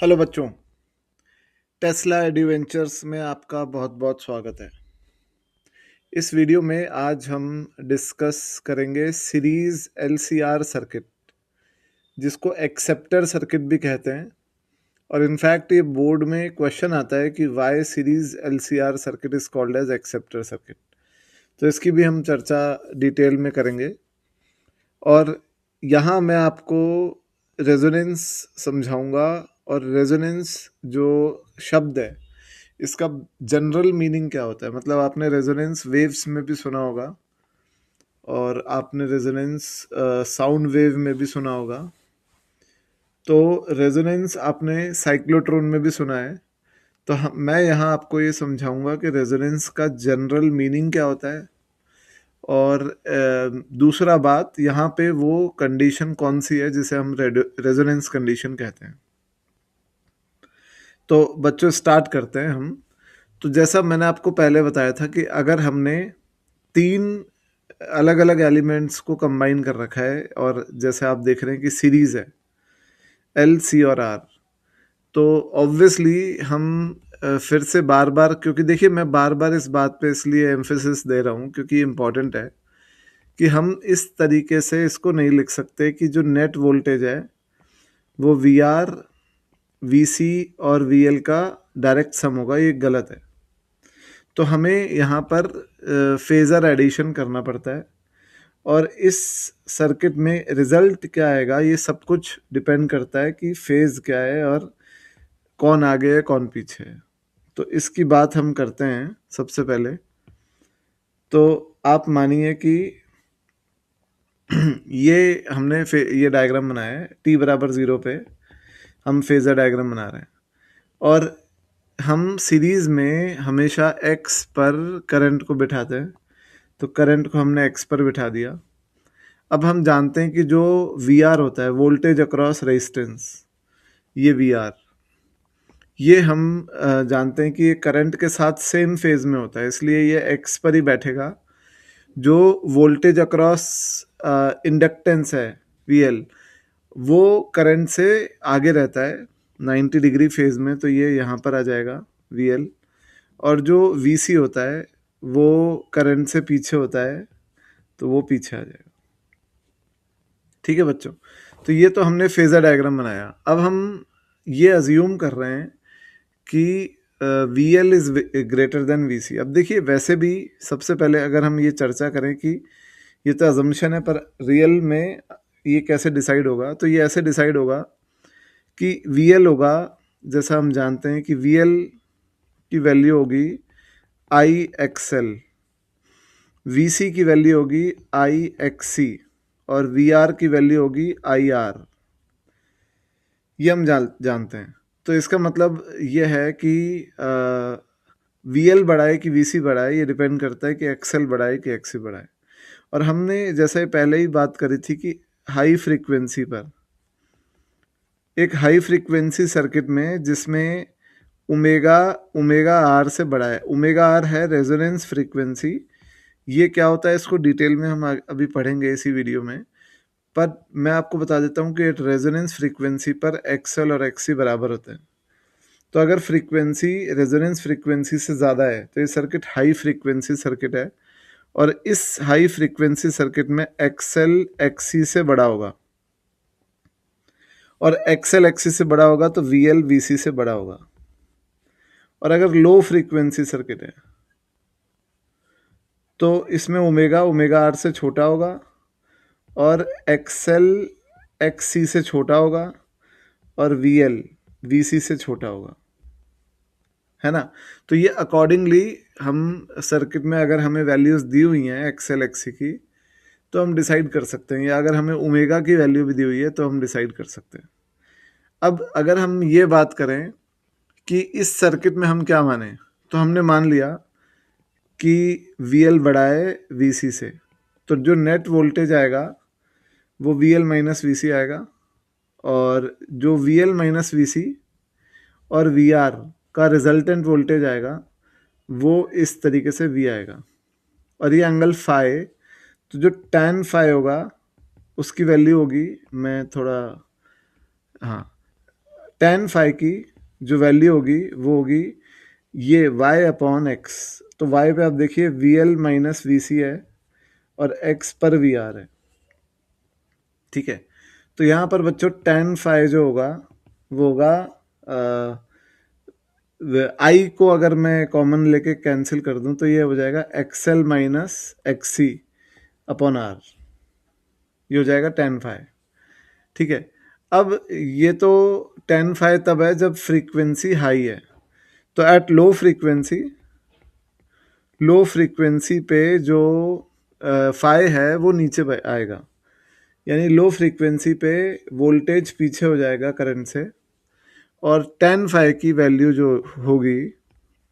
Hello बच्चों, Tesla adventures में आपका बहुत बहुत स्वागत है। इस वीडियो में आज हम डिस्कस करेंगे सीरीज एलसीआर सर्किट, जिसको एक्सेप्टर सर्किट भी कहते हैं। और इनफैक्ट ये बोर्ड में क्वेश्चन आता है कि why series LCR circuit is called as acceptor circuit. तो इसकी भी हम चर्चा डिटेल में करेंगे। और यहाँ मैं आपको रेजोनेंस समझाऊंगा, और रेजोनेंस जो शब्द है इसका जनरल मीनिंग क्या होता है। मतलब आपने रेजोनेंस वेव्स में भी सुना होगा, और आपने रेजोनेंस साउंड वेव में भी सुना होगा। तो रेजोनेंस आपने साइक्लोट्रॉन में भी सुना है। तो मैं यहाँ आपको ये समझाऊंगा कि रेजोनेंस का जनरल मीनिंग क्या होता है, और दूसरा बात, यहाँ पे वो कंडीशन कौन सी है जिसे हम रेजोनेंस कंडीशन कहते हैं। तो बच्चों स्टार्ट करते हैं हम। तो जैसा मैंने आपको पहले बताया था कि अगर हमने तीन अलग अलग एलिमेंट्स को कंबाइन कर रखा है, और जैसे आप देख रहे हैं कि सीरीज है एल सी और आर, तो ऑब्वियसली हम फिर से बार बार, क्योंकि देखिए मैं बार बार इस बात पे इसलिए एम्फेसिस दे रहा हूँ क्योंकि इम्पॉर्टेंट है कि हम इस तरीके से इसको नहीं लिख सकते कि जो नेट वोल्टेज है वो वी आर, वी सी और वी एल का डायरेक्ट सम होगा। ये गलत है। तो हमें यहाँ पर फेज़र एडिशन करना पड़ता है, और इस सर्किट में रिजल्ट क्या आएगा ये सब कुछ डिपेंड करता है कि फेज़ क्या है और कौन आगे है कौन पीछे है। तो इसकी बात हम करते हैं सबसे पहले। तो आप मानिए कि ये हमने ये डायग्राम बनाया है, t बराबर 0 पे हम फेज़र डायग्राम बना रहे हैं, और हम सीरीज में हमेशा x पर करंट को बिठाते हैं। तो करंट को हमने x पर बिठा दिया। अब हम जानते हैं कि जो वी आर होता है, वोल्टेज अक्रॉस रेजिस्टेंस, ये वी आर, ये हम जानते हैं कि ये करंट के साथ सेम फेज में होता है, इसलिए ये एक्स पर ही बैठेगा। जो वोल्टेज अक्रॉस इंडक्टेंस है वी एल, वो करंट से आगे रहता है 90 डिग्री फेज में, तो ये यहाँ पर आ जाएगा वी एल। और जो वी सी होता है वो करंट से पीछे होता है, तो वो पीछे आ जाएगा। ठीक है बच्चों, तो ये तो हमने फेज़र डायग्राम बनाया। अब हम ये अज्यूम कर रहे हैं कि V L is greater than V C. अब देखिए, वैसे भी सबसे पहले अगर हम ये चर्चा करें कि ये तो अजम्पशन है, पर रियल में ये कैसे डिसाइड होगा, तो ये ऐसे डिसाइड होगा कि वी एल होगा, जैसा हम जानते हैं कि वी एल की वैल्यू होगी आई एक्स एल, वी सी की वैल्यू होगी आई एक्स सी, और वी आर की वैल्यू होगी आई आर। ये हम जानते हैं। तो इसका मतलब ये है कि वी एल बड़ा है कि वी सी बड़ा है, ये डिपेंड करता है कि एक्स एल बड़ा है कि एक्स सी बड़ा है। और हमने जैसे पहले ही बात करी थी कि हाई फ्रीक्वेंसी पर, एक हाई फ्रीक्वेंसी सर्किट में जिसमें ओमेगा ओमेगा आर से बड़ा है, ओमेगा आर है रेजोनेंस फ्रीक्वेंसी। ये क्या होता है इसको डिटेल में हम अभी पढ़ेंगे इसी वीडियो में। पर मैं आपको बता देता हूँ कि रेजोनेंस फ्रीक्वेंसी पर एक्सएल और एक्ससी बराबर होते हैं। तो अगर फ्रीक्वेंसी रेजोनेंस फ्रीक्वेंसी से ज़्यादा है तो ये सर्किट हाई फ्रीक्वेंसी सर्किट है, और इस हाई फ्रीक्वेंसी सर्किट में एक्सएल एक्ससी से बड़ा होगा, और एक्सएल एक्ससी से बड़ा होगा तो वीएल वीसी से बड़ा होगा। और अगर लो फ्रीक्वेंसी सर्किट है तो इसमें ओमेगा ओमेगा आर से छोटा होगा, और एक्सएल एक्ससी से छोटा होगा, और वी एल वी सी से छोटा होगा, है ना। तो ये अकॉर्डिंगली हम सर्किट में अगर हमें वैल्यूज़ दी हुई हैं एक्सएल एक्ससी की, तो हम डिसाइड कर सकते हैं, या अगर हमें ओमेगा की वैल्यू भी दी हुई है तो हम डिसाइड कर सकते हैं। अब अगर हम ये बात करें कि इस सर्किट में हम क्या माने, तो हमने मान लिया कि वी एल बड़ा है वी सी से, तो जो नेट वोल्टेज आएगा वो वी एल माइनस वी सी आएगा, और जो वी एल माइनस वी सी और वी आर का रिजल्टेंट वोल्टेज आएगा वो इस तरीके से वी आएगा। और ये एंगल फाई, तो जो tan फाई होगा उसकी वैल्यू होगी, मैं थोड़ा, हाँ, tan फाई की जो वैल्यू होगी वो होगी ये y अपॉन x। तो y पे आप देखिए VL माइनस VC है और x पर VR है, ठीक है। तो यहाँ पर बच्चों tan फाई जो होगा वो होगा आई को अगर मैं कॉमन लेके कैंसिल कर दूं तो ये हो जाएगा XL minus XC upon R, ये हो जाएगा tan फाई, ठीक है। अब ये तो tan फाई तब है जब फ्रीक्वेंसी हाई है, तो एट लो फ्रीक्वेंसी पे जो फाई है वो नीचे आएगा, यानी लो फ्रीक्वेंसी पे वोल्टेज पीछे हो जाएगा करंट से, और tan फाई की वैल्यू जो होगी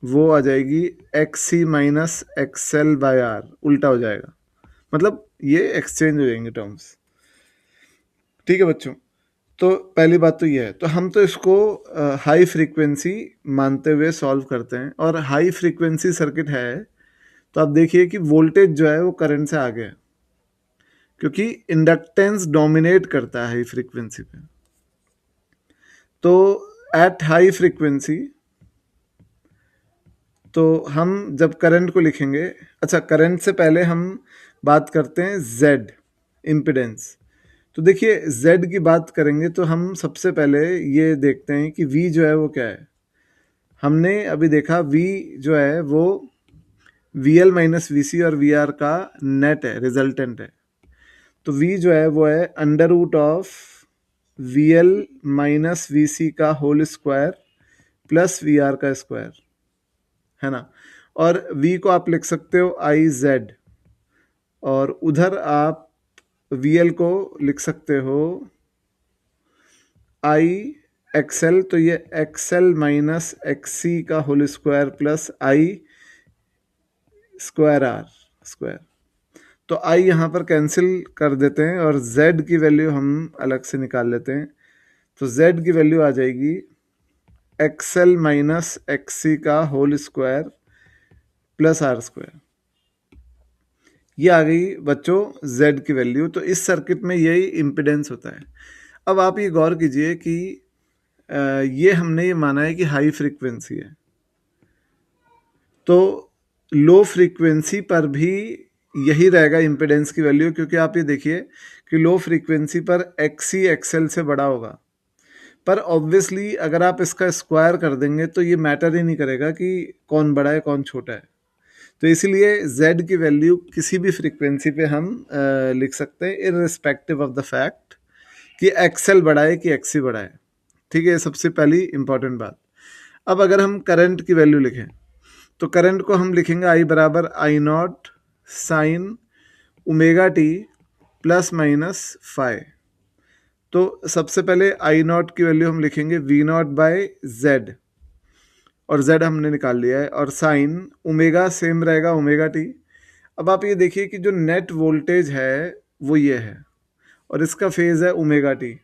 वो आ जाएगी XC minus XL by R, उल्टा हो जाएगा, मतलब ये एक्सचेंज हो जाएंगे टर्म्स, ठीक है बच्चों। तो पहली बात तो ये है, तो हम तो इसको हाई फ्रीक्वेंसी मानते हुए सॉल्व करते हैं, और हाई फ्रीक्वेंसी सर्किट है तो आप देखिए कि वोल्टेज जो है वो करंट से आगे है, क्योंकि इंडक्टेंस डोमिनेट करता है हाई फ्रीक्वेंसी पे। तो एट हाई फ्रीक्वेंसी तो हम जब करंट को लिखेंगे, अच्छा करंट से पहले हम बात करते हैं Z इम्पिडेंस। तो देखिए Z की बात करेंगे तो हम सबसे पहले ये देखते हैं कि V जो है वो क्या है। हमने अभी देखा V जो है वो VL माइनस VC और VR का नेट है, रिजल्टेंट है। तो V जो है वो है under root of VL minus VC का होल स्क्वायर प्लस VR का स्क्वायर, है ना। और V को आप लिख सकते हो IZ, और उधर आप VL को लिख सकते हो IXL, तो ये XL माइनस XC का whole square plus I square R square. तो I यहाँ पर कैंसिल कर देते हैं और Z की वैल्यू हम अलग से निकाल लेते हैं। तो Z की वैल्यू आ जाएगी XL माइनस XC का whole square plus R square, ये आ गई बच्चों Z की वैल्यू। तो इस सर्किट में यही इम्पिडेंस होता है। अब आप ये गौर कीजिए कि ये हमने ये माना है कि हाई फ्रीक्वेंसी है, तो लो फ्रीक्वेंसी पर भी यही रहेगा इम्पिडेंस की वैल्यू, क्योंकि आप ये देखिए कि लो फ्रीक्वेंसी पर XC XL से बड़ा होगा। पर ऑब्वियसली अगर आप इसका स्क्वायर कर देंगे तो ये मैटर ही नहीं करेगा कि कौन बड़ा है कौन छोटा है। तो इसीलिए Z की वैल्यू किसी भी फ्रीक्वेंसी पे हम लिख सकते हैं इररिस्पेक्टिव ऑफ द फैक्ट कि XL बड़ा है कि XC बड़ा है, ठीक है। सबसे पहली इंपॉर्टेंट बात। अब अगर हम करंट की वैल्यू लिखें तो करंट को हम लिखेंगे I बराबर I0 sine omega T plus minus phi. तो सबसे पहले I0 की वैल्यू हम लिखेंगे V0 बाय Z, और Z हमने निकाल लिया है, और साइन ओमेगा सेम रहेगा ओमेगा टी। अब आप ये देखिए कि जो नेट वोल्टेज है वो ये है, और इसका फेज है ओमेगा टी,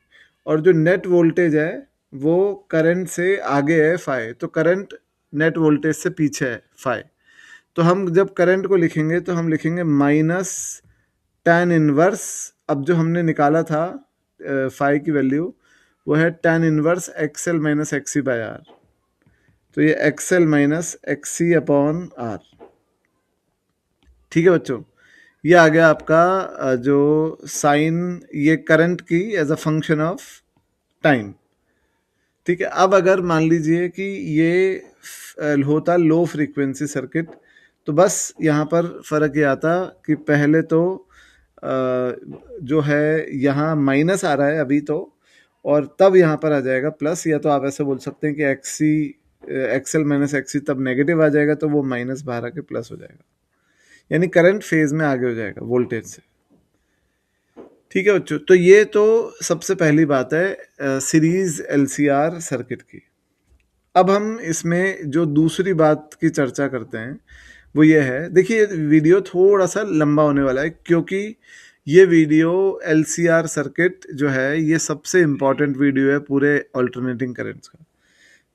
और जो नेट वोल्टेज है वो करंट से आगे है फाई, तो करंट नेट वोल्टेज से पीछे है फाई। तो हम जब करंट को लिखेंगे तो हम लिखेंगे माइनस tan इनवर्स, अब जो हमने निकाला था फाई की वैल्यू वो है tan inverse XL minus XC by R। तो ये XL minus XC upon R, ठीक है बच्चों। ये आ गया आपका जो साइन ये करंट की as a function of time, ठीक है। अब अगर मान लीजिए कि ये होता लो फ्रीक्वेंसी सर्किट, तो बस यहाँ पर फ़र्क ये आता कि पहले तो जो है यहाँ माइनस आ रहा है अभी तो, और तब यहाँ पर आ जाएगा प्लस, या तो आप ऐसे बोल सकते हैं कि XL माइनस XC तब नेगेटिव आ जाएगा, तो वो माइनस बाहर आके प्लस हो जाएगा, यानी करंट फेज में आगे हो जाएगा वोल्टेज से, ठीक है बच्चों। तो ये तो सबसे पहली बात है सीरीज LCR सर्किट की। अब हम इसमें जो दूसरी बात की चर्चा करते हैं वो ये है, देखिए वीडियो थोड़ा सा लंबा होने वाला है, क्योंकि ये वीडियो LCR सर्किट जो है ये सबसे इम्पॉर्टेंट वीडियो है पूरे अल्टरनेटिंग करंट्स का।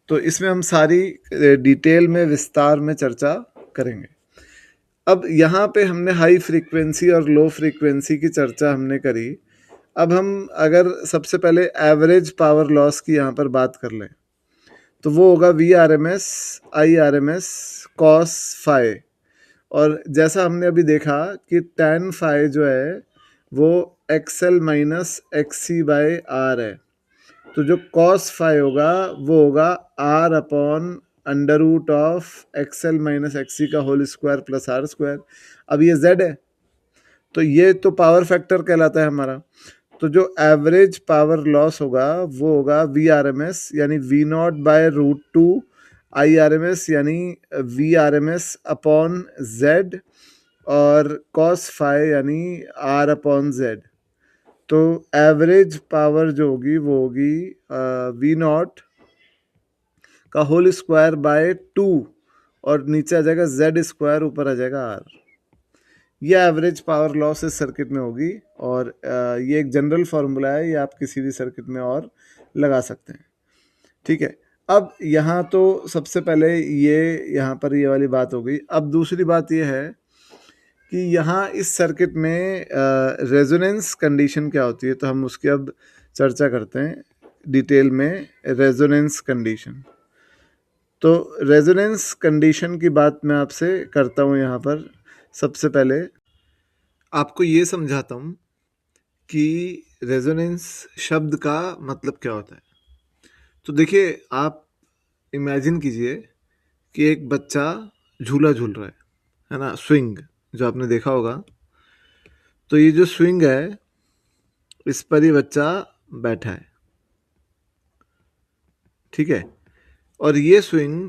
तो इसमें हम सारी डिटेल में विस्तार में चर्चा करेंगे। अब यहाँ पे हमने हाई फ्रीक्वेंसी और लो फ्रीक्वेंसी की चर्चा हमने करी। अब हम अगर सबसे पहले एवरेज पावर लॉस की यहाँ पर बात कर लें तो वो होगा V R M S I R M S cos phi. और जैसा हमने अभी देखा कि tan फाई जो है वो X L minus X C by R है, तो जो कॉस फाई होगा वो होगा R upon under root of X L minus X C का whole square plus R square. अब ये जेड है तो ये तो पावर फैक्टर कहलाता है हमारा। तो जो एवरेज पावर लॉस होगा वो होगा वी आर एम एस यानी V naught by root two I R M S यानी V R M S upon Z और कॉस फाई यानी आर अपॉन जेड। तो एवरेज पावर जो होगी वो होगी वी नॉट का होल स्क्वायर बाय टू और नीचे आ जाएगा जेड स्क्वायर, ऊपर आ जाएगा आर। ये एवरेज पावर लॉस इस सर्किट में होगी और ये एक जनरल फार्मूला है, ये आप किसी भी सर्किट में और लगा सकते हैं। ठीक है, अब यहाँ तो सबसे पहले ये यहाँ पर ये वाली बात हो गई। अब दूसरी बात ये है कि यहाँ इस सर्किट में रेजोनेंस कंडीशन क्या होती है, तो हम उसकी अब चर्चा करते हैं डिटेल में। रेजोनेंस कंडीशन, तो रेजोनेंस कंडीशन की बात मैं आपसे करता हूँ। यहाँ पर सबसे पहले आपको ये समझाता हूँ कि रेजोनेंस शब्द का मतलब क्या होता है। तो देखिए, आप इमेजिन कीजिए कि एक बच्चा झूला झूल रहा है ना, स्विंग जो आपने देखा होगा। तो ये जो स्विंग है इस पर ये बच्चा बैठा है, ठीक है। और ये स्विंग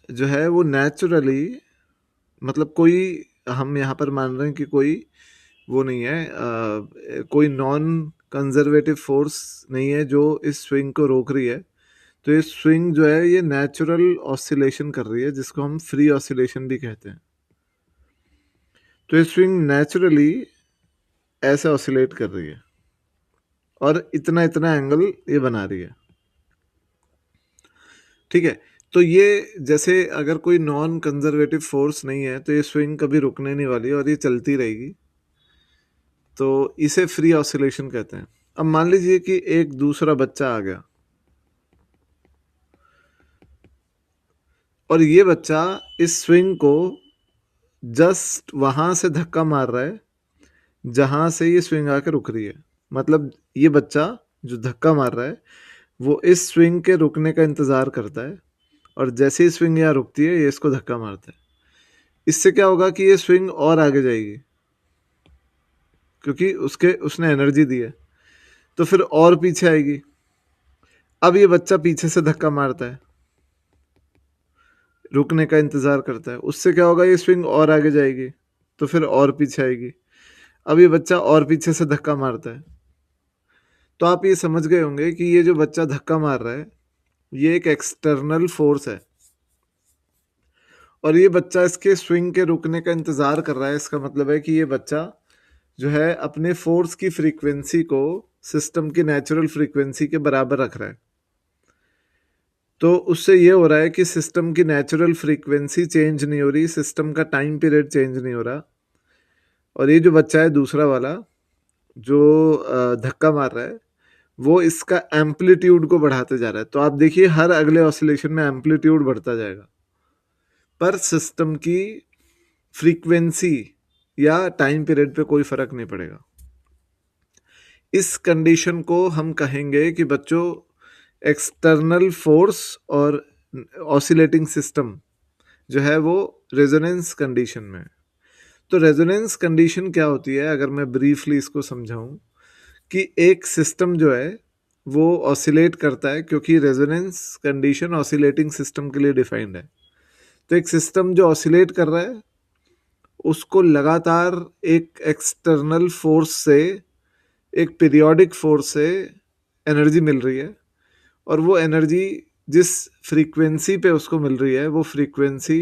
जो है वो नेचुरली, मतलब कोई, हम यहाँ पर मान रहे हैं कि कोई वो नहीं है, कोई नॉन कंजर्वेटिव फोर्स नहीं है जो इस स्विंग को रोक रही है। तो ये स्विंग जो है ये नेचुरल ऑसिलेशन कर रही है, जिसको हम फ्री ऑसिलेशन भी कहते हैं। तो ये स्विंग नेचुरली ऐसे ऑसिलेट कर रही है और इतना इतना एंगल ये बना रही है, ठीक है। तो ये जैसे अगर कोई नॉन कंजर्वेटिव फोर्स नहीं है तो ये स्विंग कभी रुकने नहीं वाली और ये चलती रहेगी। तो इसे फ्री ऑसिलेशन कहते हैं। अब मान लीजिए कि एक दूसरा बच्चा आ गया और ये बच्चा इस स्विंग को जस्ट वहां से धक्का मार रहा है जहां से ये स्विंग आकर रुक रही है। मतलब ये बच्चा जो धक्का मार रहा है वो इस स्विंग के रुकने का इंतजार करता है और जैसे ही स्विंग यहाँ रुकती है ये इसको धक्का मारता है। इससे क्या होगा कि ये स्विंग और आगे जाएगी क्योंकि उसने एनर्जी दी है, तो फिर और पीछे आएगी। अब ये बच्चा पीछे से धक्का मारता है, रुकने का इंतजार करता है, उससे क्या होगा, ये स्विंग और आगे जाएगी तो फिर और पीछे आएगी। अब ये बच्चा और पीछे से धक्का मारता है। तो आप ये समझ गए होंगे कि ये जो बच्चा धक्का मार रहा है ये एक एक्सटर्नल फोर्स है और ये बच्चा इसके स्विंग के रुकने का इंतजार कर रहा है। इसका मतलब है कि ये बच्चा जो है अपने फोर्स की फ्रीक्वेंसी को सिस्टम की नेचुरल फ्रीक्वेंसी के बराबर रख रहा है। तो उससे ये हो रहा है कि सिस्टम की नेचुरल फ्रीक्वेंसी चेंज नहीं हो रही, सिस्टम का टाइम पीरियड चेंज नहीं हो रहा। और ये जो बच्चा है दूसरा वाला जो धक्का मार रहा है वो इसका एम्पलीट्यूड को बढ़ाते जा रहा है। तो आप देखिए हर अगले ऑसिलेशन में एम्पलीट्यूड बढ़ता जाएगा, पर सिस्टम की फ्रीक्वेंसी या टाइम पीरियड पे कोई फर्क नहीं पड़ेगा। इस कंडीशन को हम कहेंगे कि बच्चों एक्सटर्नल फोर्स और ऑसिलेटिंग सिस्टम जो है वो रेजोनेंस कंडीशन में है। तो रेजोनेंस कंडीशन क्या होती है, अगर मैं ब्रीफली इसको समझाऊं, कि एक सिस्टम जो है वो ऑसिलेट करता है, क्योंकि रेजोनेंस कंडीशन ऑसिलेटिंग सिस्टम के लिए डिफाइंड है। तो एक सिस्टम जो ऑसिलेट कर रहा है उसको लगातार एक एक्सटर्नल फोर्स से, एक पीरियोडिक फोर्स से एनर्जी मिल रही है और वो एनर्जी जिस फ्रीक्वेंसी पे उसको मिल रही है वो फ्रीक्वेंसी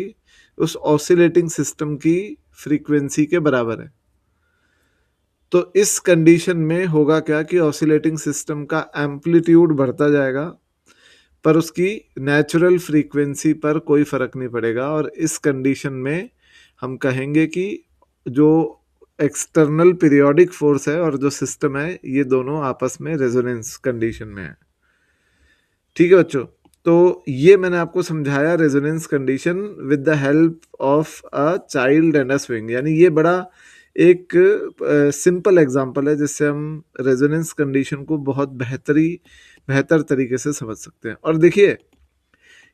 उस ऑसिलेटिंग सिस्टम की फ्रीक्वेंसी के बराबर है। तो इस कंडीशन में होगा क्या कि ऑसिलेटिंग सिस्टम का एम्पलीट्यूड बढ़ता जाएगा पर उसकी नेचुरल फ्रीक्वेंसी पर कोई फर्क नहीं पड़ेगा। और इस कंडीशन में हम कहेंगे कि जो एक्सटर्नल पीरियोडिक फोर्स है और जो सिस्टम है ये दोनों आपस में रेजोनेंस कंडीशन में है। ठीक है बच्चों, तो ये मैंने आपको समझाया resonance condition with the help of a child and a swing. यानी ये बड़ा एक सिंपल एग्जांपल है जिससे हम रेजोनेंस कंडीशन को बहुत बेहतर तरीके से समझ सकते हैं। और देखिए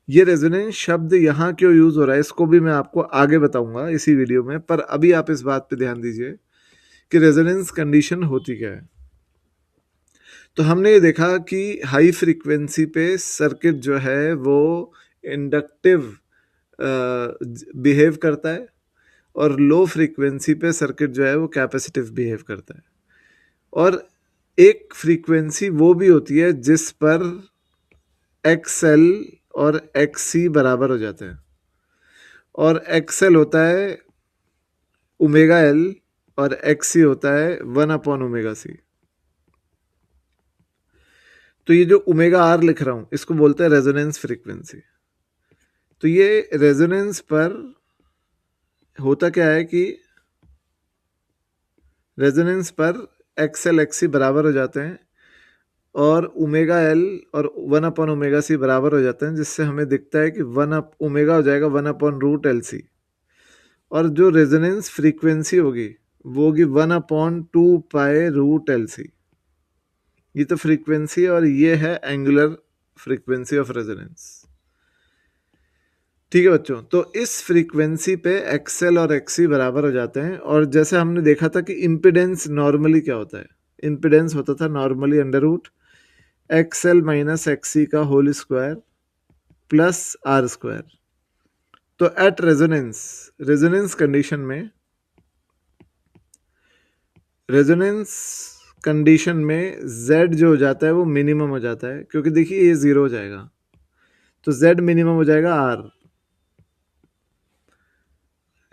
ये रेजोनेंस शब्द यहाँ क्यों यूज हो रहा है इसको भी मैं आपको आगे बताऊंगा इसी वीडियो में, पर अभी आप इस बात पे ध्यान दीजिए कि रेजोनेंस कंडीशन होती क्या है। तो हमने ये देखा कि हाई फ्रीक्वेंसी पे सर्किट जो है वो इंडक्टिव बिहेव करता है और लो फ्रीक्वेंसी पे सर्किट जो है वो कैपेसिटिव बिहेव करता है। और एक फ्रीक्वेंसी वो भी होती है जिस पर XL और XC बराबर हो जाते हैं, और XL होता है ओमेगा L और XC होता है 1/ओमेगा C। तो ये जो ओमेगा R लिख रहा हूं इसको बोलते हैं रेजोनेंस फ्रीक्वेंसी। तो ये रेजोनेंस पर होता क्या है कि रेजोनेंस पर XL XC बराबर हो जाते हैं और ओमेगा L और 1/ओमेगा C बराबर हो जाते हैं, जिससे हमें दिखता है कि ओमेगा हो जाएगा 1/√LC। और जो रेजोनेंस फ्रीक्वेंसी होगी वो होगी 1/2π√LC। ये तो फ्रीक्वेंसी है और ये है एंगुलर फ्रीक्वेंसी ऑफ रेजोनेंस। ठीक है बच्चों, तो इस फ्रीक्वेंसी पे XL और XC बराबर हो जाते हैं। और जैसे हमने देखा था कि इम्पिडेंस नॉर्मली क्या होता है, इम्पिडेंस होता था नॉर्मली √XL - XC का होल स्क्वायर प्लस R²। तो एट रेजोनेंस कंडीशन में Z जो हो जाता है वो मिनिमम हो जाता है, क्योंकि देखिए ये 0 हो जाएगा तो Z मिनिमम हो जाएगा R।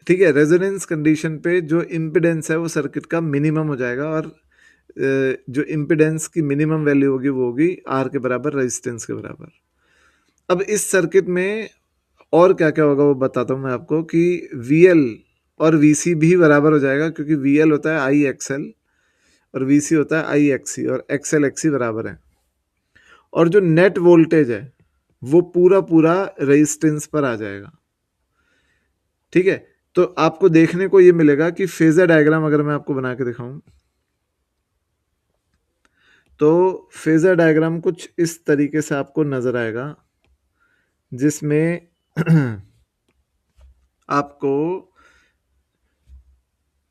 ठीक है, रेजोनेंस कंडीशन पे जो इम्पिडेंस है वो सर्किट का मिनिमम हो जाएगा और जो इम्पिडेंस की मिनिमम वैल्यू होगी वो होगी R के बराबर, रेजिस्टेंस के बराबर। अब इस सर्किट में और क्या क्या होगा वो बताता हूँ मैं आपको कि VL और VC भी बराबर हो जाएगा, क्योंकि VL होता है IXL और VC होता है IXC और XL XC बराबर है। और जो नेट वोल्टेज है वो पूरा रेजिस्टेंस पर आ जाएगा। ठीक है, तो आपको देखने को ये मिलेगा कि फेजर डायग्राम अगर मैं आपको बना के दिखाऊं तो फेजर डायग्राम कुछ इस तरीके से आपको नजर आएगा, जिसमें आपको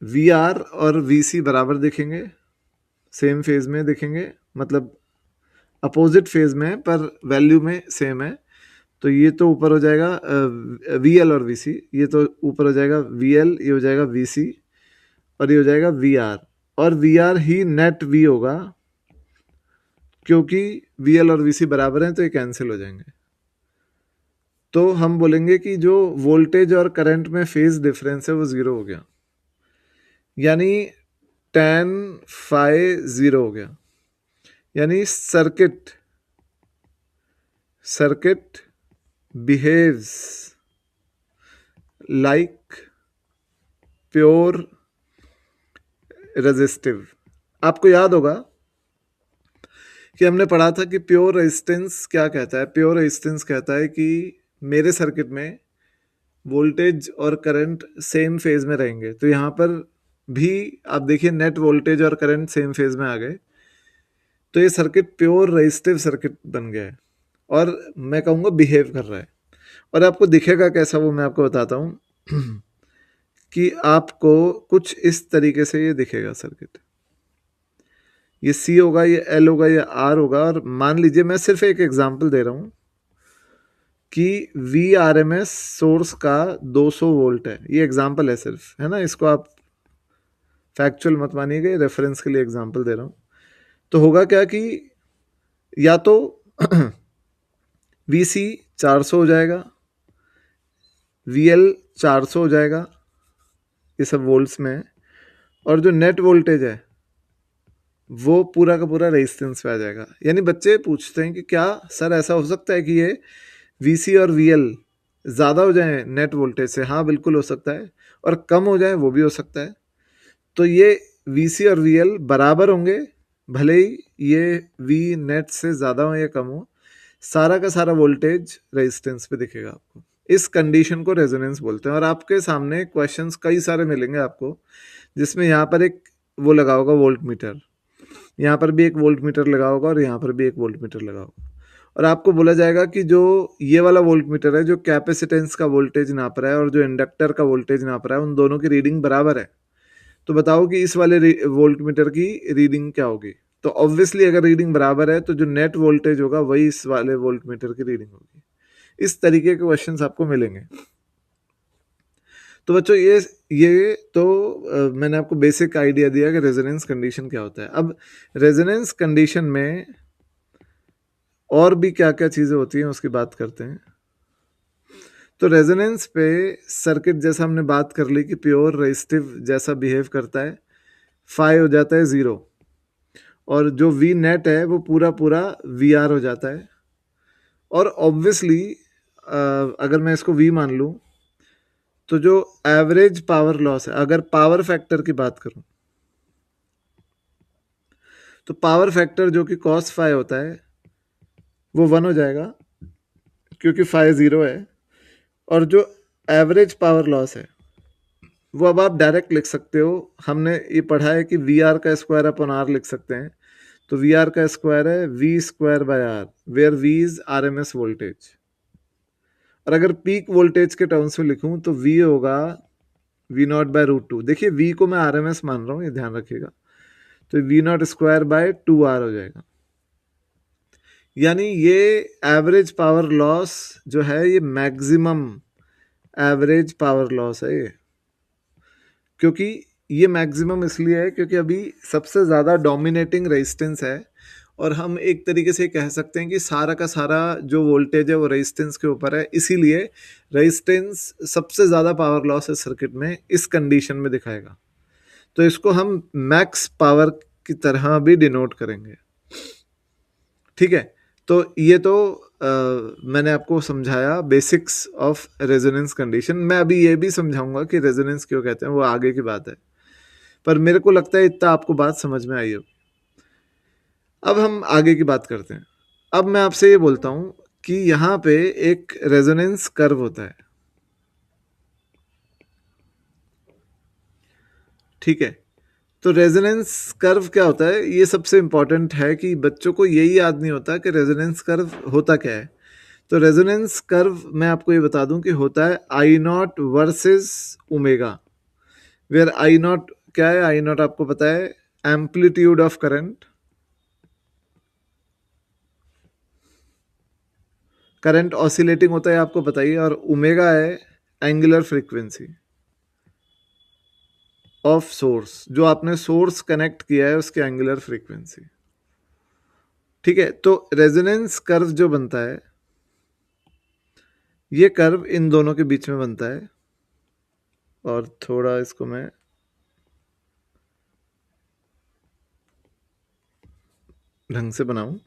VR और VC बराबर दिखेंगे, सेम फेज में दिखेंगे, मतलब अपोजिट फेज में है पर वैल्यू में सेम है। तो ये तो ऊपर हो जाएगा VL और VC, ये तो ऊपर हो जाएगा VL, ये हो जाएगा VC और ये हो जाएगा VR। और VR ही नेट V होगा, क्योंकि VL और VC बराबर हैं तो ये कैंसिल हो जाएंगे। तो हम बोलेंगे कि जो वोल्टेज और करंट में फेज डिफरेंस है वो 0 हो गया, यानी tan phi 0 हो गया। यानी circuit behaves like pure resistive. आपको याद होगा कि हमने पढ़ा था कि प्योर रेजिस्टेंस क्या कहता है। प्योर रेजिस्टेंस कहता है कि मेरे सर्किट में वोल्टेज और करंट सेम फेज में रहेंगे। तो यहाँ पर भी आप देखिए नेट वोल्टेज और करंट सेम फेज में आ गए, तो ये सर्किट प्योर रेजिस्टिव सर्किट बन गया है और मैं कहूँगा बिहेव कर रहा है। और आपको दिखेगा कैसा वो मैं आपको बताता हूँ कि आपको कुछ इस तरीके से ये दिखेगा सर्किट। ये C होगा, ये L होगा, ये R होगा। और मान लीजिए मैं सिर्फ एक एग्जांपल दे रहा हूँ कि VRMS सोर्स का 200 वोल्ट है। ये एग्जांपल है सिर्फ, है ना, इसको आप फैक्चुअल मत मानिएगा, रेफरेंस के लिए एग्जांपल दे रहा हूँ। तो होगा क्या कि या तो VC 400 हो जाएगा, VL 400 हो जाएगा, ये सब वोल्ट्स में है, और जो नेट वोल्टेज है वो पूरा का पूरा रेजिस्टेंस पे आ जाएगा। यानी बच्चे पूछते हैं कि क्या सर ऐसा हो सकता है कि ये VC और VL ज़्यादा हो जाए नेट वोल्टेज से? हाँ बिल्कुल हो सकता है, और कम हो जाए वो भी हो सकता है। तो ये VC और VL बराबर होंगे, भले ही ये V नेट से ज़्यादा हो या कम हो, सारा का सारा वोल्टेज रेजिस्टेंस पे दिखेगा आपको। इस कंडीशन को रेजोनेंस बोलते हैं। और आपके सामने क्वेश्चंस कई सारे मिलेंगे आपको, जिसमें यहाँ पर एक वो लगा होगा वोल्ट मीटर, यहाँ पर भी एक वोल्ट मीटर लगा होगा और यहाँ पर भी एक वोल्ट मीटर लगा होगा, और आपको बोला जाएगा कि जो ये वाला वोल्ट मीटर है जो कैपेसिटेंस का वोल्टेज नाप रहा है और जो इंडक्टर का वोल्टेज नाप रहा है, उन दोनों की रीडिंग बराबर है। तो बताओ कि इस वाले वोल्ट मीटर की रीडिंग क्या होगी। तो ऑब्वियसली अगर रीडिंग बराबर है तो जो नेट वोल्टेज होगा वही इस वाले वोल्ट मीटर की रीडिंग होगी। इस तरीके के क्वेश्चंस आपको मिलेंगे। तो बच्चों ये तो मैंने आपको बेसिक आइडिया दिया कि रेजोनेंस कंडीशन क्या होता है। अब रेजोनेंस कंडीशन में और भी क्या क्या चीज़ें होती हैं उसकी बात करते हैं। तो रेजोनेंस पे सर्किट जैसा हमने बात कर ली कि प्योर रेजिस्टिव जैसा बिहेव करता है, फाई हो जाता है 0, और जो वी नेट है वो पूरा पूरा VR हो जाता है। और ऑब्वियसली अगर मैं इसको V मान लूँ तो जो एवरेज पावर लॉस है, अगर पावर फैक्टर की बात करूं तो पावर फैक्टर जो कि कॉस फाई होता है वो 1 हो जाएगा, क्योंकि फाई 0 है। और जो एवरेज पावर लॉस है वो अब आप डायरेक्ट लिख सकते हो, हमने ये पढ़ा है कि VR का स्क्वायर अपॉन R लिख सकते हैं। तो VR का स्क्वायर है V square by R, where V is RMS voltage. और अगर पीक वोल्टेज के टर्म्स में लिखूं तो V होगा V0/√2। देखिए V को मैं RMS मान रहा हूँ, ये ध्यान रखिएगा। तो V0² बाय 2R हो जाएगा। यानी ये एवरेज पावर लॉस जो है ये मैक्सिमम एवरेज पावर लॉस है ये, क्योंकि ये मैक्सिमम इसलिए है क्योंकि अभी सबसे ज़्यादा डोमिनेटिंग रेजिस्टेंस है, और हम एक तरीके से कह सकते हैं कि सारा का सारा जो वोल्टेज है वो रेजिस्टेंस के ऊपर है, इसीलिए रेजिस्टेंस सबसे ज़्यादा पावर लॉस इस सर्किट में इस कंडीशन में दिखाएगा। तो इसको हम मैक्स पावर की तरह भी डिनोट करेंगे। ठीक है, तो ये तो मैंने आपको समझाया बेसिक्स ऑफ रेजोनेंस कंडीशन। मैं अभी ये भी समझाऊंगा कि रेजोनेंस क्यों कहते हैं, वो आगे की बात है, पर मेरे को लगता है इतना आपको बात समझ में आई हो। अब हम आगे की बात करते हैं। अब मैं आपसे ये बोलता हूं कि यहाँ पे एक रेजोनेंस कर्व होता है, ठीक है। तो रेजोनेंस कर्व क्या होता है, ये सबसे इंपॉर्टेंट है कि बच्चों को यही याद नहीं होता कि रेजोनेंस कर्व होता क्या है। तो रेजोनेंस कर्व मैं आपको ये बता दूं कि होता है I0 versus omega, where I0 क्या है, I0 आपको पता है amplitude of current, current oscillating होता है आपको पता ही है, और ओमेगा है एंगुलर फ्रीक्वेंसी ऑफ सोर्स, जो आपने सोर्स कनेक्ट किया है उसकी एंगुलर फ्रीक्वेंसी। ठीक है, तो रेजोनेंस कर्व जो बनता है ये कर्व इन दोनों के बीच में बनता है, और थोड़ा इसको मैं ढंग से बनाऊं।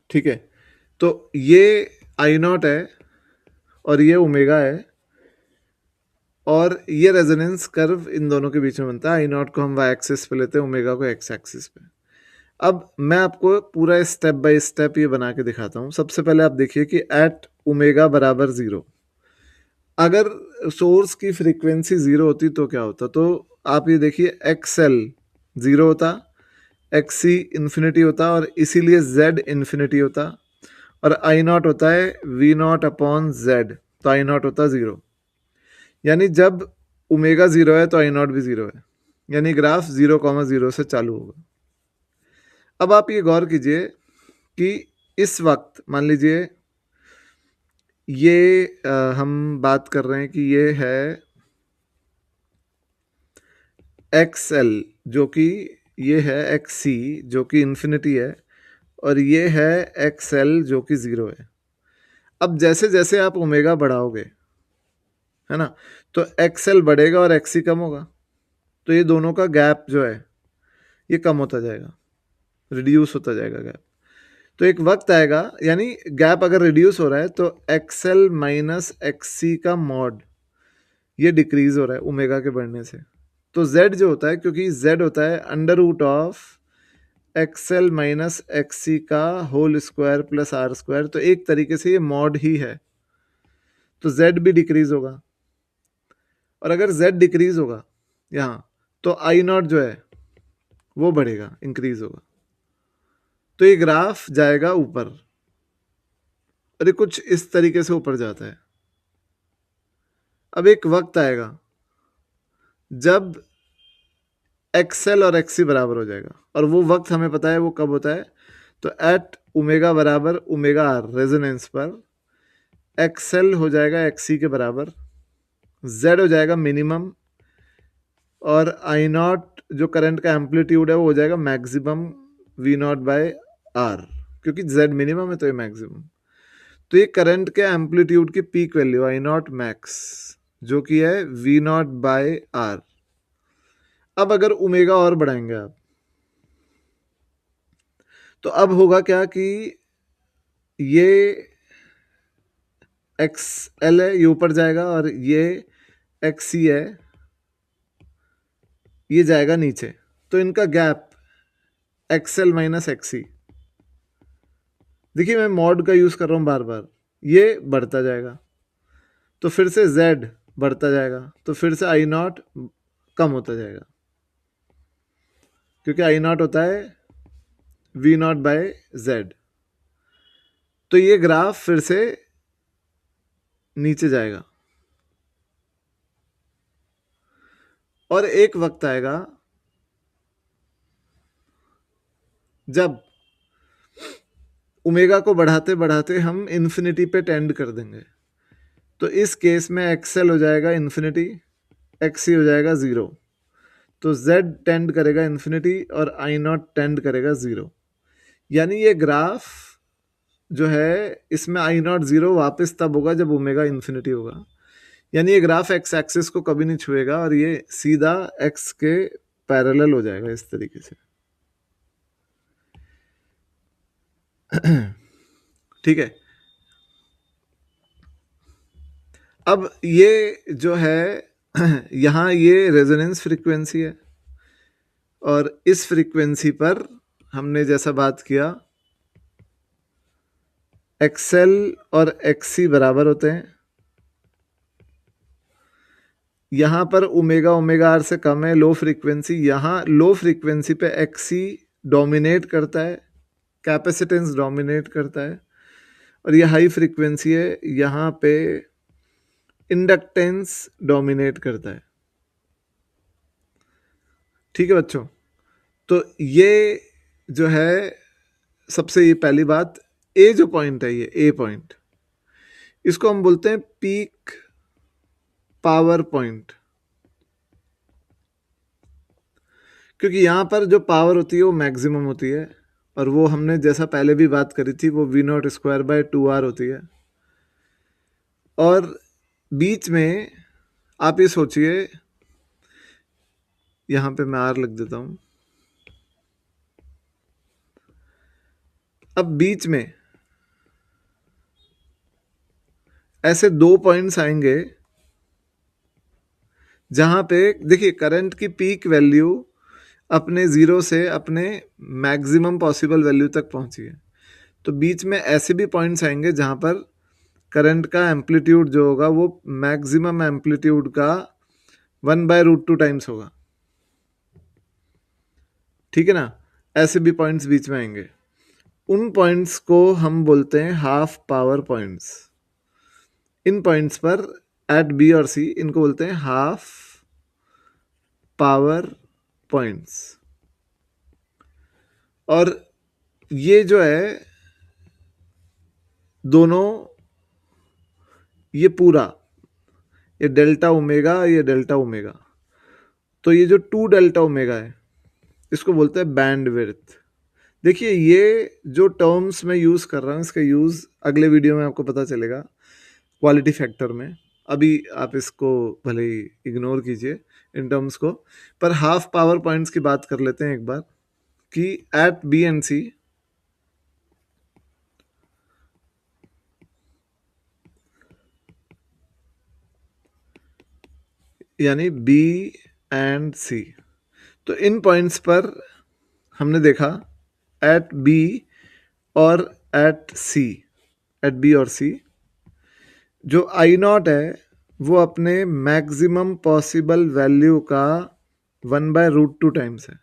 ठीक है, तो ये I0 है और ये ओमेगा है, और ये रेजोनेंस कर्व इन दोनों के बीच में बनता है। I0 को हम y एक्सिस पे लेते हैं, ओमेगा को x एक्सिस पे। अब मैं आपको पूरा स्टेप बाय स्टेप ये बना के दिखाता हूँ। सबसे पहले आप देखिए कि एट ओमेगा बराबर 0, अगर सोर्स की फ्रीक्वेंसी 0 होती तो क्या होता। तो आप ये देखिए XL 0 होता, XC इन्फिनिटी होता, और इसीलिए Z इन्फिनिटी होता, और I0 होता है V0/Z, तो I0 होता 0। यानी जब ओमेगा 0 है तो I0 भी 0 है, यानी ग्राफ 0,0 से चालू होगा। अब आप ये गौर कीजिए कि इस वक्त मान लीजिए ये हम बात कर रहे हैं कि ये है XL जो कि ये है XC जो कि इन्फिनिटी है, और ये है XL जो कि 0 है। अब जैसे जैसे आप ओमेगा बढ़ाओगे, है ना, तो XL बढ़ेगा और XC कम होगा, तो ये दोनों का गैप जो है ये कम होता जाएगा, रिड्यूस होता जाएगा गैप। तो एक वक्त आएगा, यानी गैप अगर रिड्यूस हो रहा है तो एक्सएल माइनस एक्ससी का मॉड ये डिक्रीज हो रहा है ओमेगा के बढ़ने से। तो z जो होता है, क्योंकि z होता है under root of X L minus X C का whole square plus R square, तो एक तरीके से ये मॉड ही है, तो z भी डिक्रीज होगा। और अगर z डिक्रीज होगा यहाँ, तो आई नॉट जो है वो बढ़ेगा, इंक्रीज होगा, तो ये ग्राफ जाएगा ऊपर, और ये कुछ इस तरीके से ऊपर जाता है। अब एक वक्त आएगा जब एक्सएल और एक्ससी बराबर हो जाएगा, और वो वक्त हमें पता है वो कब होता है, तो एट ओमेगा बराबर ओमेगा आर रेजोनेंस पर एक्सएल हो जाएगा एक्ससी के बराबर, जेड हो जाएगा मिनिमम, और आई नॉट जो करंट का एम्पलीट्यूड है वो हो जाएगा maximum V naught by R, क्योंकि जेड मिनिमम है तो ये मैक्सिमम। तो ये करंट के एम्पलीट्यूड की peak value I not max, जो कि है वी नॉट बाय आर। अब अगर ओमेगा और बढ़ाएंगे आप, तो अब होगा क्या कि ये एक्स एल है ये ऊपर जाएगा, और ये एक्स सी है ये जाएगा नीचे, तो इनका गैप एक्सएल माइनस एक्सी, देखिए मैं मॉड का यूज कर रहा हूं बार बार, ये बढ़ता जाएगा, तो फिर से z बढ़ता जाएगा, तो फिर से आई नॉट कम होता जाएगा, क्योंकि आई नॉट होता है वी नॉट बाय जेड। तो ये ग्राफ फिर से नीचे जाएगा, और एक वक्त आएगा जब ओमेगा को बढ़ाते बढ़ाते हम इन्फिनिटी पे टेंड कर देंगे। तो इस केस में एक्सएल हो जाएगा इन्फिनिटी, एक्सी हो जाएगा ज़ीरो, तो z टेंड करेगा इन्फिनिटी और आई नॉट टेंड करेगा ज़ीरो। यानी ये ग्राफ जो है इसमें आई नॉट ज़ीरो वापस तब होगा जब ओमेगा इन्फिनिटी होगा, यानी ये ग्राफ एक्स एक्सिस को कभी नहीं छुएगा, और ये सीधा एक्स के पैरेलल हो जाएगा इस तरीके से। ठीक है, अब ये जो है यहाँ ये रेजोनेंस फ्रीक्वेंसी है, और इस फ्रीक्वेंसी पर हमने जैसा बात किया एक्सएल और एक्ससी बराबर होते हैं, यहाँ पर ओमेगा ओमेगा आर से कम है, लो फ्रीक्वेंसी, यहाँ लो फ्रीक्वेंसी पे एक्ससी डोमिनेट करता है, कैपेसिटेंस डोमिनेट करता है, और ये हाई फ्रीक्वेंसी है, यहाँ पे इंडक्टेंस डोमिनेट करता है। ठीक है बच्चों, तो ये जो है सबसे ये पहली बात, ए जो पॉइंट है ये ए पॉइंट, इसको हम बोलते हैं पीक पावर पॉइंट, क्योंकि यहाँ पर जो पावर होती है वो मैक्सिमम होती है, और वो हमने जैसा पहले भी बात करी थी वो we not square by 2r होती है। और बीच में आप ये सोचिए, यहाँ पे मैं r लिख देता हूँ, अब बीच में ऐसे दो पॉइंट्स आएंगे जहाँ पे देखिए करंट की पीक वैल्यू अपने ज़ीरो से अपने मैक्सिमम पॉसिबल वैल्यू तक पहुँची है, तो बीच में ऐसे भी पॉइंट्स आएंगे जहाँ पर करंट का एम्पलीट्यूड जो होगा वो मैक्सिमम एम्पलीट्यूड का 1/√2 टाइम्स होगा। ठीक है ना, ऐसे भी पॉइंट्स बीच में आएंगे, उन पॉइंट्स को हम बोलते हैं हाफ पावर पॉइंट्स। इन पॉइंट्स पर एट बी और सी इनको बोलते हैं हाफ पावर पॉइंट्स। और ये जो है दोनों, ये पूरा ये डेल्टा ओमेगा, ये डेल्टा ओमेगा, तो ये जो 2 डेल्टा ओमेगा है इसको बोलते हैं बैंड विड्थ। देखिए ये जो टर्म्स मैं यूज़ कर रहा हूँ इसका यूज़ अगले वीडियो में आपको पता चलेगा क्वालिटी फैक्टर में, अभी आप इसको भले ही इग्नोर कीजिए इन टर्म्स को, पर हाफ पावर पॉइंट्स की बात कर लेते हैं एक बार, कि एट बी एंड सी यानी बी एंड सी। तो इन पॉइंट्स पर हमने देखा एट बी और एट सी, एट बी और सी, जो आई नॉट है वो अपने मैक्सिमम पॉसिबल वैल्यू का 1/√2 टाइम्स है,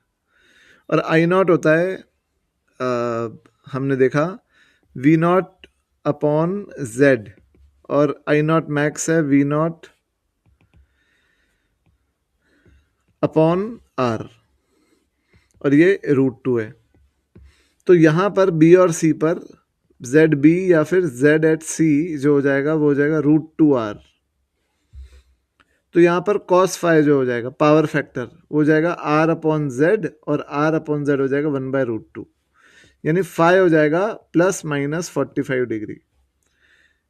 और आई नॉट होता है हमने देखा वी नॉट अपॉन जेड, और आई नॉट मैक्स है वी नॉट अपॉन आर, और ये √2 है। तो यहाँ पर बी और सी पर जेड बी या फिर जेड एट सी जो हो जाएगा वो हो जाएगा √2r। तो यहाँ पर cos फाई जो हो जाएगा पावर फैक्टर वो हो जाएगा r अपॉन जेड, और r अपॉन जेड हो जाएगा 1/√2, यानी फाई हो जाएगा ±45 डिग्री।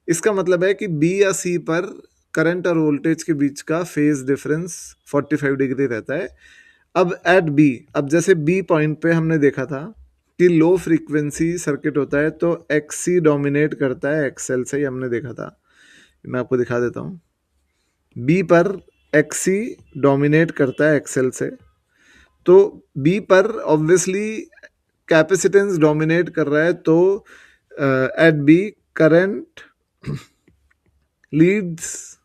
इसका मतलब है कि बी या सी पर करंट और वोल्टेज के बीच का फेज डिफरेंस 45 डिग्री रहता है। अब एट बी, अब जैसे बी पॉइंट पे हमने देखा था कि लो फ्रीक्वेंसी सर्किट होता है तो एक्सी डोमिनेट करता है एक्सएल से, ही हमने देखा था। मैं आपको दिखा देता हूँ। बी पर एक्सी डोमिनेट करता है एक्सएल से, तो बी पर ऑब्वियसली कैपेसिटेंस डोमिनेट कर रहा है, तो at B current leads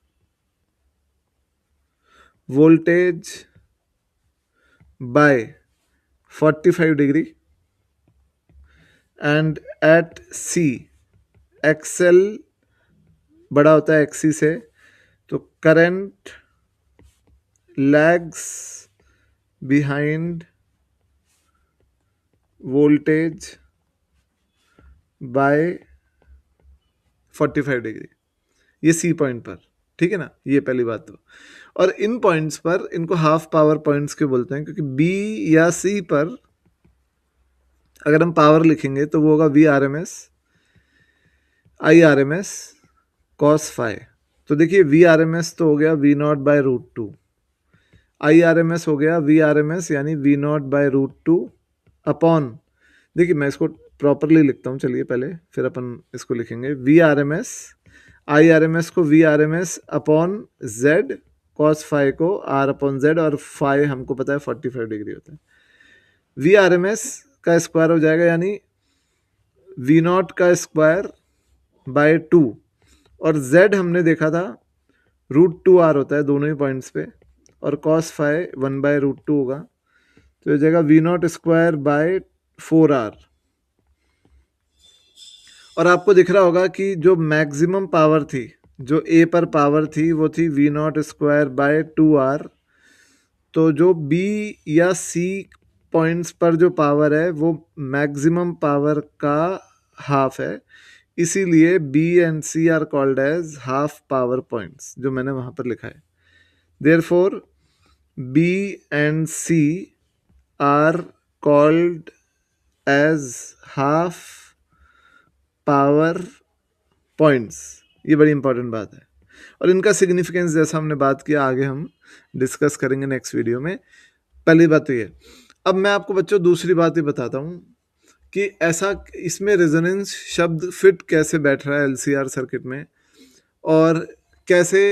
voltage by 45 degree, and at C XL बड़ा होता है एक्सी से, तो current lags behind voltage by 45 degree, ये सी पॉइंट पर। ठीक है ना, ये पहली बात। तो और इन पॉइंट्स पर इनको हाफ पावर पॉइंट्स क्यों बोलते हैं, क्योंकि बी या सी पर अगर हम पावर लिखेंगे तो वो होगा V R M S I R M S cos phi. तो देखिए वी आर एम एस तो हो गया V0/√2, आई आर एम एस हो गया वी आर एम एस यानी V0/√2 अपॉन, देखिए मैं इसको प्रॉपरली लिखता हूँ, चलिए पहले फिर अपन इसको लिखेंगे। V R M S, I R M S को V R M S upon Z, cos phi को आर अपॉन जेड, और फाई हमको पता है 45 डिग्री होता है। वी आर एम एस का स्क्वायर हो जाएगा यानी V0 का स्क्वायर बाय 2, और z हमने देखा था √2r होता है दोनों ही पॉइंट्स पे, और cos फाई 1/√2 होगा, तो हो जाएगा V0 स्क्वायर बाय 4r। और आपको दिख रहा होगा कि जो मैक्सिमम पावर थी, जो A पर पावर थी वो थी V0 स्क्वायर बाय 2r, तो जो B या C पॉइंट्स पर जो पावर है वो मैक्सिमम पावर का हाफ है, इसीलिए B and C are called as half power points, जो मैंने वहां पर लिखा है। Therefore B and C are called as half power points. ये बड़ी इंपॉर्टेंट बात है, और इनका सिग्निफिकेंस जैसा हमने बात किया आगे हम डिस्कस करेंगे नेक्स्ट वीडियो में। पहली बात तो ये। अब मैं आपको बच्चों दूसरी बात ही बताता हूँ कि ऐसा इसमें रेजोनेंस शब्द फिट कैसे बैठ रहा है एलसीआर सर्किट में, और कैसे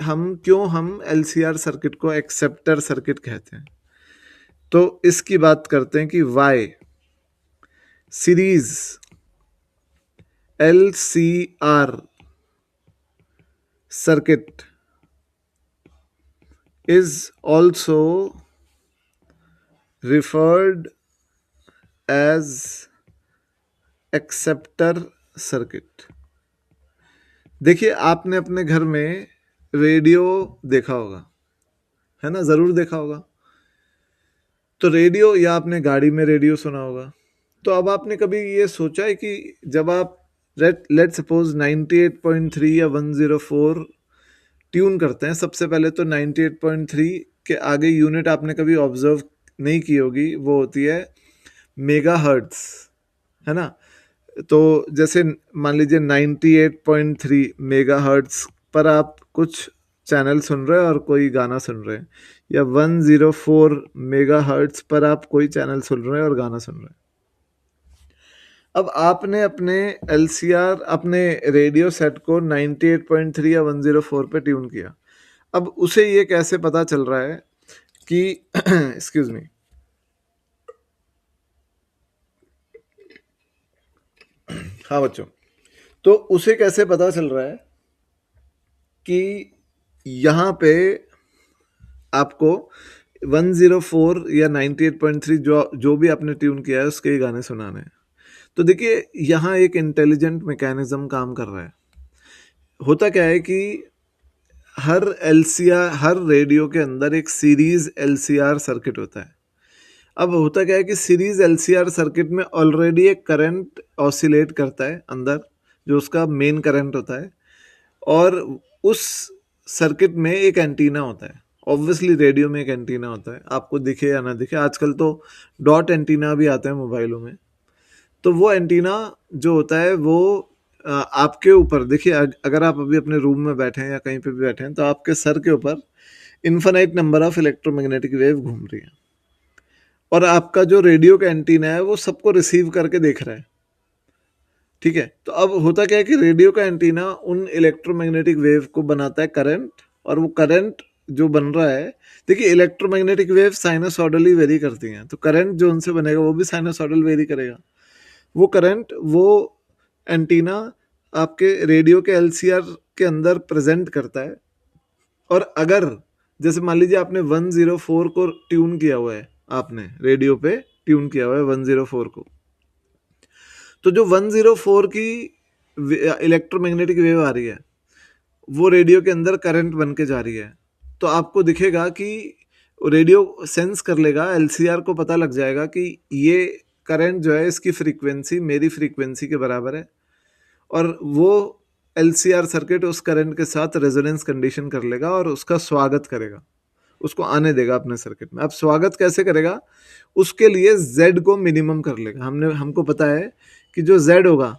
क्यों हम एलसीआर सर्किट को एक्सेप्टर सर्किट कहते हैं। तो इसकी बात करते हैं कि why series LCR circuit is also referred as acceptor circuit। देखिए आपने अपने घर में रेडियो देखा होगा, है ना, ज़रूर देखा होगा। तो रेडियो, या आपने गाड़ी में रेडियो सुना होगा। तो अब आपने कभी ये सोचा है कि जब आप लेट सपोज 98.3 या 104 ट्यून करते हैं, सबसे पहले तो 98.3 के आगे यूनिट आपने कभी ऑब्जर्व नहीं की होगी, वो होती है मेगा हर्ट्स, है ना। तो जैसे मान लीजिए 98.3 मेगा हर्ट्स पर आप कुछ चैनल सुन रहे हैं और कोई गाना सुन रहे हैं, या 104 मेगा हर्ट्स पर आप कोई चैनल सुन रहे हैं और गाना सुन रहे हैं। अब आपने अपने LCR अपने रेडियो सेट को 98.3 या 104 पे ट्यून किया। अब उसे ये कैसे पता चल रहा है कि एक्सक्यूज मी, हाँ बच्चों, तो उसे कैसे पता चल रहा है कि यहाँ पे आपको 104 या 98.3 जो भी आपने ट्यून किया है उसके ही गाने सुनाने हैं। तो देखिए यहाँ एक इंटेलिजेंट मैकेनिज्म काम कर रहा है। होता क्या है कि हर एलसीआर, हर रेडियो के अंदर एक सीरीज एलसीआर सर्किट होता है। अब होता क्या है कि सीरीज एलसीआर सर्किट में ऑलरेडी एक करंट ऑसिलेट करता है अंदर, जो उसका मेन करंट होता है, और उस सर्किट में एक एंटीना होता है। ऑब्वियसली रेडियो में एक एंटीना होता है, आपको दिखे या ना दिखे। आजकल तो डॉट एंटीना भी आते हैं मोबाइलों में। तो वो एंटीना जो होता है वो आपके ऊपर देखिए, अगर आप अभी अपने रूम में बैठे हैं या कहीं पे भी बैठे हैं तो आपके सर के ऊपर infinite number of electromagnetic wave घूम रही है, और आपका जो रेडियो का एंटीना है वो सबको रिसीव करके देख रहा है। ठीक है, तो अब होता क्या है कि रेडियो का एंटीना उन इलेक्ट्रोमैग्नेटिक वेव को बनाता है करंट, और वो करंट जो बन रहा है, देखिए इलेक्ट्रोमैग्नेटिक वेव साइनसॉइडली वेरी करती हैं, तो करंट जो उनसे बनेगा वो भी साइनसॉइडल वेरी करेगा। वो करंट वो एंटीना आपके रेडियो के एलसीआर के अंदर प्रेजेंट करता है। और अगर जैसे मान लीजिए आपने 104 को ट्यून किया हुआ है, आपने रेडियो पे ट्यून किया हुआ है 104 को, तो जो 104 की इलेक्ट्रोमैग्नेटिक वेव आ रही है वो रेडियो के अंदर करंट बन के जा रही है। तो आपको दिखेगा कि रेडियो सेंस कर लेगा, एलसीआर को पता लग जाएगा कि ये करंट जो है इसकी फ्रीक्वेंसी मेरी फ्रीक्वेंसी के बराबर है, और वो एलसीआर सर्किट उस करंट के साथ रेजोनेंस कंडीशन कर लेगा और उसका स्वागत करेगा, उसको आने देगा अपने सर्किट में। अब स्वागत कैसे करेगा, उसके लिए Z को मिनिमम कर लेगा। हमको पता है कि जो Z होगा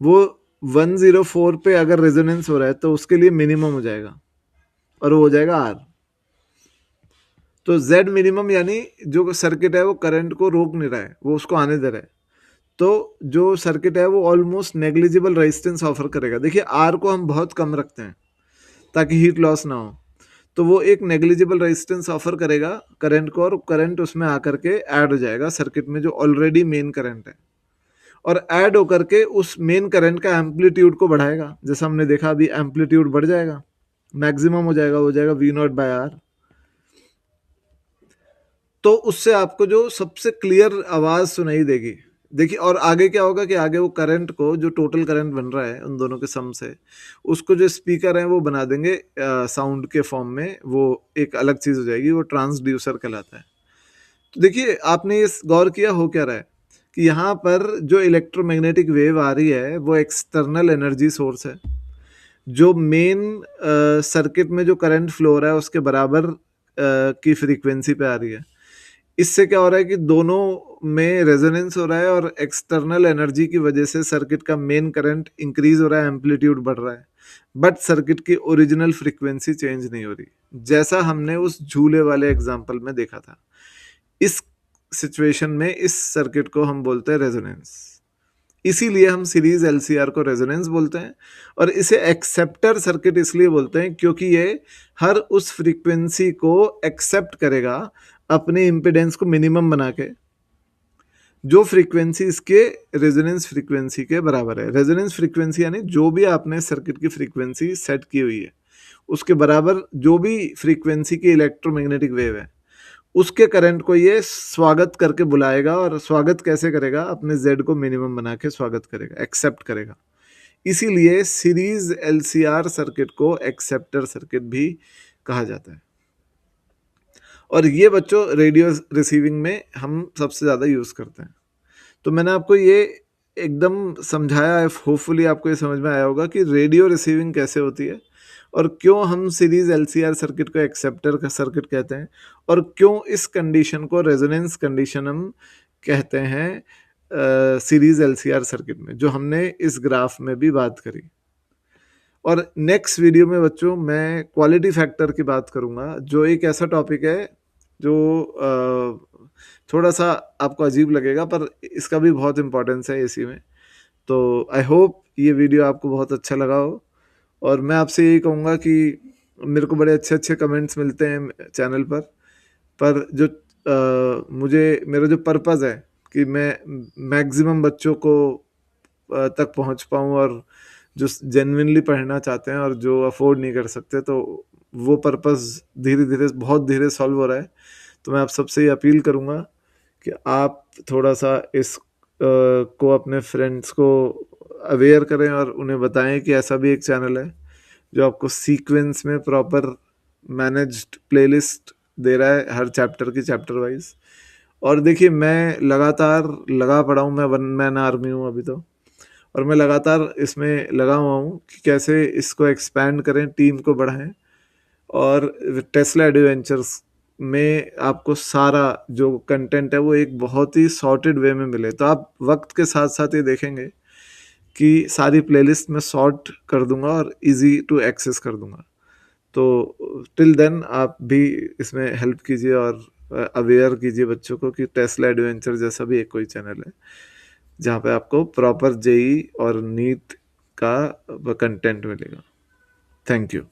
वो 104 पे अगर रेजोनेंस हो रहा है तो उसके लिए मिनिमम हो जाएगा, और वो हो जाएगा R। तो Z मिनिमम यानी जो सर्किट है वो करंट को रोक नहीं रहा है, वो उसको आने दे रहा है। तो जो सर्किट है वो ऑलमोस्ट नेग्लिजिबल रेजिस्टेंस ऑफर करेगा। देखिए R को हम बहुत कम रखते हैं ताकि हीट लॉस ना हो, तो वो एक नेग्लिजिबल रेजिस्टेंस ऑफर करेगा करंट को, और करंट उसमें आकर के ऐड हो जाएगा सर्किट में जो ऑलरेडी मेन करंट है, और ऐड होकर के उस मेन करंट का एम्पलीट्यूड को बढ़ाएगा। जैसा हमने देखा अभी एम्पलीट्यूड बढ़ जाएगा, मैक्सिमम हो जाएगा V0/R। तो उससे आपको जो सबसे क्लियर आवाज सुनाई देगी। देखिए, और आगे क्या होगा कि आगे वो करंट को, जो टोटल करंट बन रहा है उन दोनों के सम से, उसको जो स्पीकर है वो बना देंगे साउंड के फॉर्म में, वो एक अलग चीज हो जाएगी, वो ट्रांसड्यूसर कहलाता है। तो देखिए आपने इस गौर किया हो क्या रहा है कि यहाँ पर जो इलेक्ट्रोमैग्नेटिक वेव आ रही है वो एक्सटर्नल एनर्जी सोर्स है, जो मेन सर्किट में जो करंट फ्लो हो रहा है उसके बराबर की फ्रीक्वेंसी पे आ रही है। इससे क्या हो रहा है कि दोनों में रेजोनेंस हो रहा है, और एक्सटर्नल एनर्जी की वजह से सर्किट का मेन करंट इंक्रीज हो रहा है, एम्पलीट्यूड बढ़ रहा है, बट सर्किट की ओरिजिनल फ्रीक्वेंसी चेंज नहीं हो रही, जैसा हमने उस झूले वाले एग्जांपल में देखा था। इस सिचुएशन में इस सर्किट को हम बोलते हैं रेजोनेंस। इसीलिए हम सीरीज एलसीआर को रेजोनेंस बोलते हैं, और इसे एक्सेप्टर सर्किट इसलिए बोलते हैं क्योंकि ये हर उस फ्रीक्वेंसी को एक्सेप्ट करेगा अपने इम्पिडेंस को मिनिमम बना के, जो फ्रीक्वेंसी इसके रेजोनेंस फ्रीक्वेंसी के बराबर है। रेजोनेंस फ्रीक्वेंसी यानी जो भी आपने सर्किट की फ्रीक्वेंसी सेट की हुई है उसके बराबर जो भी फ्रीक्वेंसी की इलेक्ट्रोमैग्नेटिक वेव है, उसके करंट को ये स्वागत करके बुलाएगा। और स्वागत कैसे करेगा, अपने Z को मिनिमम बना के स्वागत करेगा, एक्सेप्ट करेगा। इसीलिए सीरीज एलसीआर सर्किट को एक्सेप्टर सर्किट भी कहा जाता है। और ये बच्चों रेडियो रिसीविंग में हम सबसे ज़्यादा यूज़ करते हैं। तो मैंने आपको ये एकदम समझाया है, होपफुली आपको ये समझ में आया होगा कि रेडियो रिसीविंग कैसे होती है, और क्यों हम सीरीज एलसीआर सर्किट को एक्सेप्टर का सर्किट कहते हैं, और क्यों इस कंडीशन को रेजोनेंस कंडीशन हम कहते हैं सीरीज एलसीआर सर्किट में, जो हमने इस ग्राफ में भी बात करी। और नेक्स्ट वीडियो में बच्चों मैं क्वालिटी फैक्टर की बात करूंगा, जो एक ऐसा टॉपिक है जो थोड़ा सा आपको अजीब लगेगा, पर इसका भी बहुत इंपॉर्टेंस है एसी में। तो आई होप ये वीडियो आपको बहुत अच्छा लगा हो, और मैं आपसे यही कहूँगा कि मेरे को बड़े अच्छे-अच्छे कमेंट्स मिलते हैं चैनल पर जो मुझे मेरा जो पर्पज़ है कि मैं मैक्सिमम बच्चों को तक पहुँच पाऊँ, और जो जेन्युइनली पढ़ना चाहते हैं और जो अफ़ोर्ड नहीं कर सकते, तो वो पर्पज़ धीरे-धीरे बहुत धीरे सॉल्व हो रहा है। तो मैं आप सबसे ये अपील करूँगा कि आप थोड़ा-सा इस को अपने फ्रेंड्स को अवेयर करें और उन्हें बताएँ कि ऐसा भी एक चैनल है, जो आपको सीक्वेंस में प्रॉपर मैनेज्ड प्लेलिस्ट दे रहा है हर चैप्टर की, चैप्टर वाइज़। और देखिए, मैं लगातार लगा पड़ा हूँ, मैं वन मैन आर्मी हूँ अभी तो, और मैं लगातार इसमें लगा हुआ हूँ कि कैसे इसको एक्सपैंड करें, टीम को बढ़ाएँ, और टेस्ला एडवेंचर्स में आपको सारा जो कंटेंट है वो एक बहुत ही सॉर्टेड वे में मिले। तो आप वक्त के साथ साथ ये देखेंगे कि सारी प्लेलिस्ट मैं सॉर्ट कर दूंगा और इजी टू एक्सेस कर दूंगा। तो टिल देन आप भी इसमें हेल्प कीजिए और अवेयर कीजिए बच्चों को कि टेस्ला एडवेंचर जैसा भी एक कोई चैनल है जहाँ पे आपको प्रॉपर जेई और नीट का कंटेंट मिलेगा। Thank you.